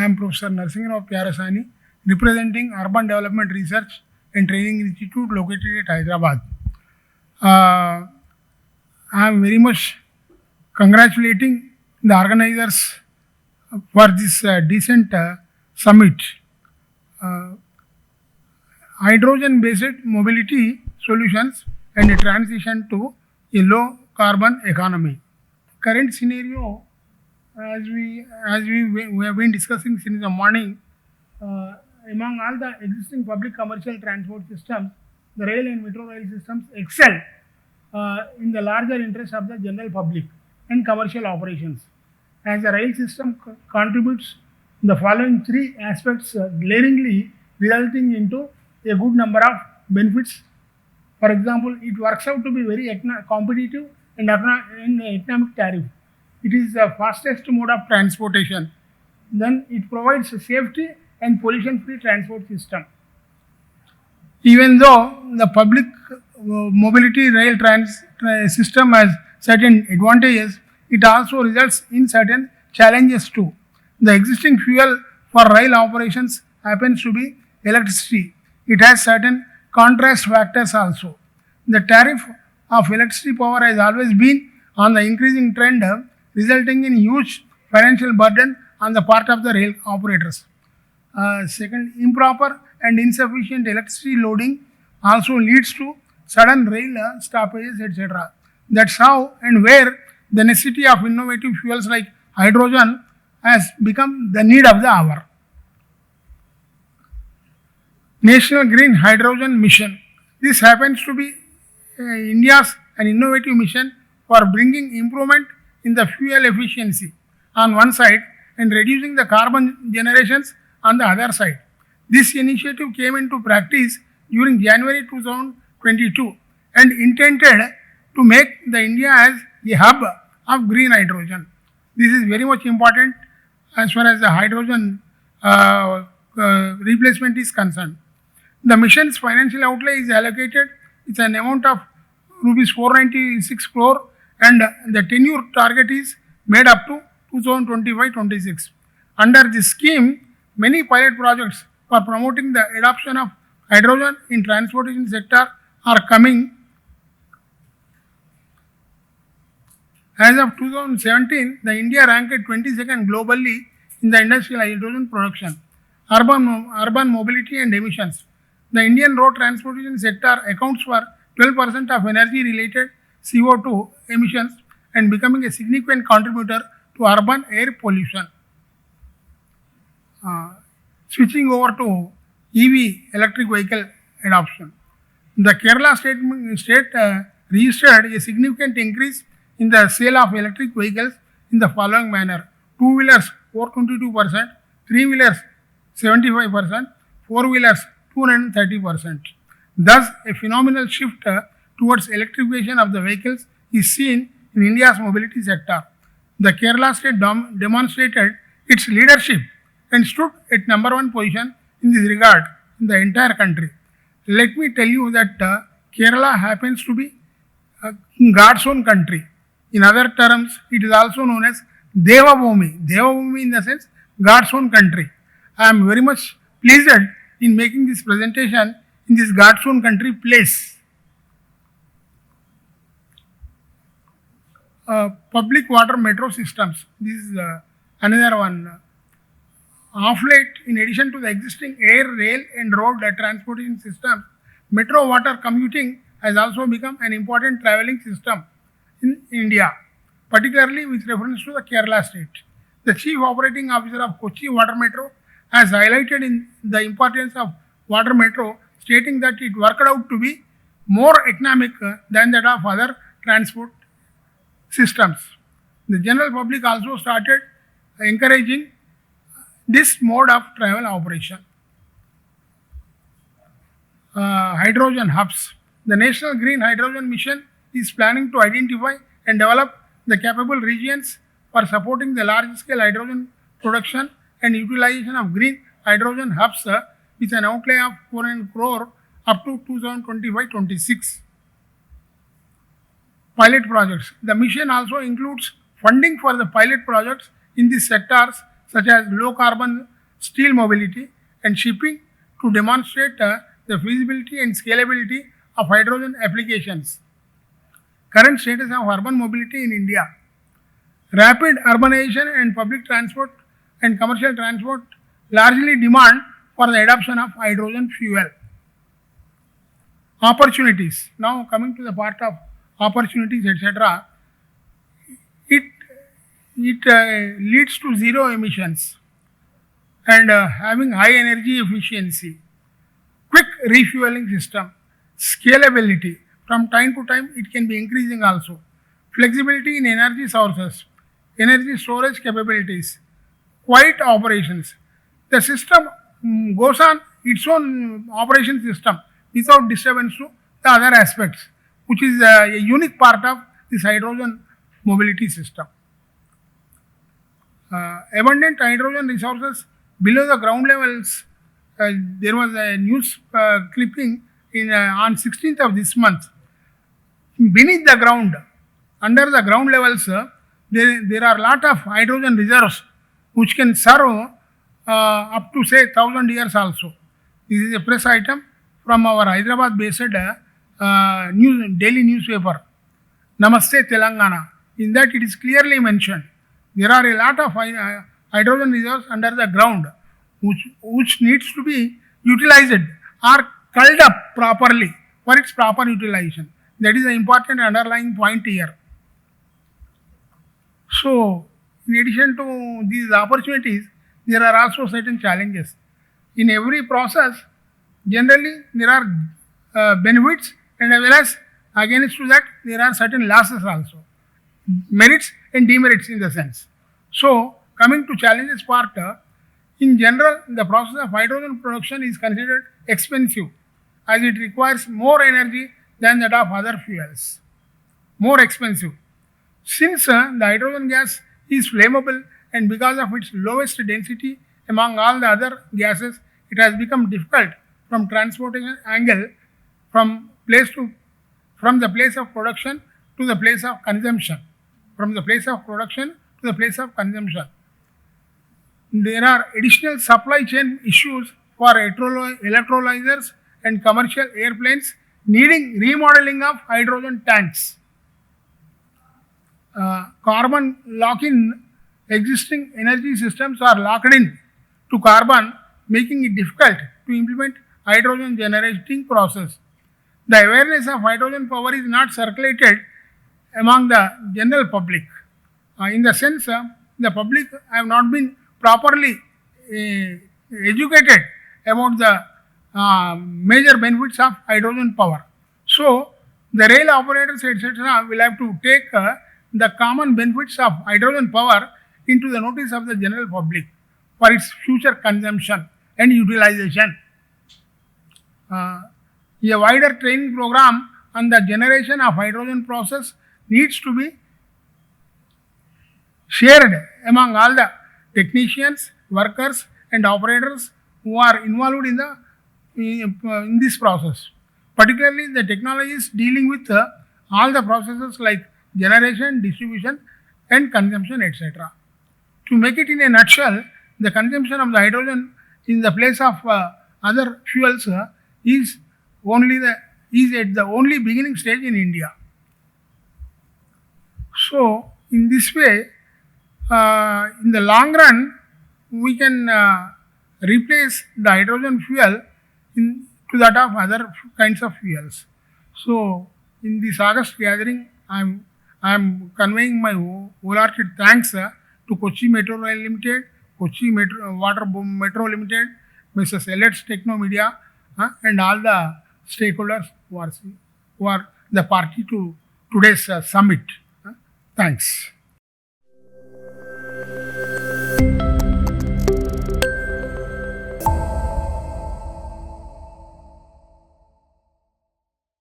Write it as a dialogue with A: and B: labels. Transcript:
A: am Professor Narsingh Rao Pyarasani, representing Urban Development Research and Training Institute located at Hyderabad. I am very much congratulating the organizers for this decent summit. Hydrogen-based mobility solutions and a transition to a low carbon economy. Current scenario, as we have been discussing since the morning, among all the existing public commercial transport systems, the rail and metro rail systems excel in the larger interest of the general public and commercial operations. As the rail system contributes the following three aspects glaringly, resulting into a good number of benefits. For example, it works out to be very competitive and economic tariff. It is the fastest mode of transportation. Then it provides a safety and pollution-free transport system. Even though the public mobility rail system has certain advantages, it also results in certain challenges too. The existing fuel for rail operations happens to be electricity. It has certain contrast factors also. The tariff of electricity power has always been on the increasing trend, resulting in huge financial burden on the part of the rail operators. Second, improper and insufficient electricity loading also leads to sudden rail stoppages, etc. That's how and where the necessity of innovative fuels like hydrogen has become the need of the hour. National Green Hydrogen Mission. This happens to be India's an innovative mission for bringing improvement in the fuel efficiency on one side and reducing the carbon generations on the other side. This initiative came into practice during January 2022 and intended to make the India as a hub of green hydrogen. This is very much important as far as the hydrogen replacement is concerned. The mission's financial outlay is allocated. It's an amount of rupees 496 crore and the tenure target is made up to 2025-26. Under this scheme, many pilot projects for promoting the adoption of hydrogen in transportation sector are coming. As of 2017, the India ranked 22nd globally in the industrial hydrogen production, urban mobility and emissions. The Indian road transportation sector accounts for 12% of energy-related CO2 emissions and becoming a significant contributor to urban air pollution. Switching over to EV, electric vehicle adoption. The Kerala state registered a significant increase in the sale of electric vehicles in the following manner: two-wheelers 422%, three-wheelers 75%, four-wheelers 230%. Thus, a phenomenal shift towards electrification of the vehicles is seen in India's mobility sector. The Kerala state demonstrated its leadership and stood at number one position in this regard in the entire country. Let me tell you that Kerala happens to be God's own country. In other terms, it is also known as Devabhumi. Devabhumi in the sense God's own country. I am very much pleased in making this presentation in this God's own country place. Public water metro systems. This is another one. Of late, in addition to the existing air, rail and road transportation systems, metro water commuting has also become an important travelling system in India, particularly with reference to the Kerala state. The Chief Operating Officer of Kochi Water Metro has highlighted in the importance of water metro, stating that it worked out to be more economic than that of other transport systems. The general public also started encouraging this mode of travel operation. Hydrogen hubs. The National Green Hydrogen Mission is planning to identify and develop the capable regions for supporting the large-scale hydrogen production and utilization of green hydrogen hubs with an outlay of 400 crore up to 2025-26. Pilot projects. The mission also includes funding for the pilot projects in these sectors such as low carbon steel mobility, and shipping to demonstrate the feasibility and scalability of hydrogen applications. Current status of urban mobility in India. Rapid urbanization and public transport and commercial transport largely demand for the adoption of hydrogen fuel. Opportunities. Now coming to the part of opportunities, etc. It leads to zero emissions and having high energy efficiency, quick refueling system, scalability. From time to time, it can be increasing also. Flexibility in energy sources, energy storage capabilities, quiet operations. The system goes on its own operation system without disturbance to the other aspects, which is a unique part of this hydrogen mobility system. Abundant hydrogen resources below the ground levels. There was a news clipping on 16th of this month. Beneath the ground, under the ground levels, there are a lot of hydrogen reserves which can serve up to say 1000 years also. This is a press item from our Hyderabad based daily newspaper, Namaste Telangana. In that it is clearly mentioned there are a lot of hydrogen reserves under the ground which needs to be utilized or culled up properly for its proper utilization. That is an important underlying point here. So, in addition to these opportunities, there are also certain challenges. In every process, generally there are benefits and as well as against to that there are certain losses also. Merits and demerits in the sense. So, coming to challenges part, in general, the process of hydrogen production is considered expensive as it requires more energy than that of other fuels. More expensive. Since the hydrogen gas is flammable and because of its lowest density among all the other gases, it has become difficult from transportation angle from the place of production to the place of consumption. From the place of production to the place of consumption. There are additional supply chain issues for electrolyzers and commercial airplanes needing remodeling of hydrogen tanks. Carbon lock-in. Existing energy systems are locked in to carbon, making it difficult to implement hydrogen generating process. The awareness of hydrogen power is not circulated among the general public. In the sense, the public have not been properly educated about the major benefits of hydrogen power. So, the rail operators etc. will have to take the common benefits of hydrogen power into the notice of the general public for its future consumption and utilization. A wider training program on the generation of hydrogen process needs to be shared among all the technicians, workers and operators who are involved in this process. Particularly the technologies dealing with all the processes like generation, distribution and consumption etc. To make it in a nutshell, the consumption of the hydrogen in the place of other fuels is at the only beginning stage in India. So, in this way, in the long run, we can replace the hydrogen fuel to that of other kinds of fuels. So, in this August gathering, I am conveying my wholehearted thanks to Kochi Metro Rail Limited, Kochi Water Metro Limited, Mrs. Elets Technomedia, and all the stakeholders who are the party to today's summit. Thanks.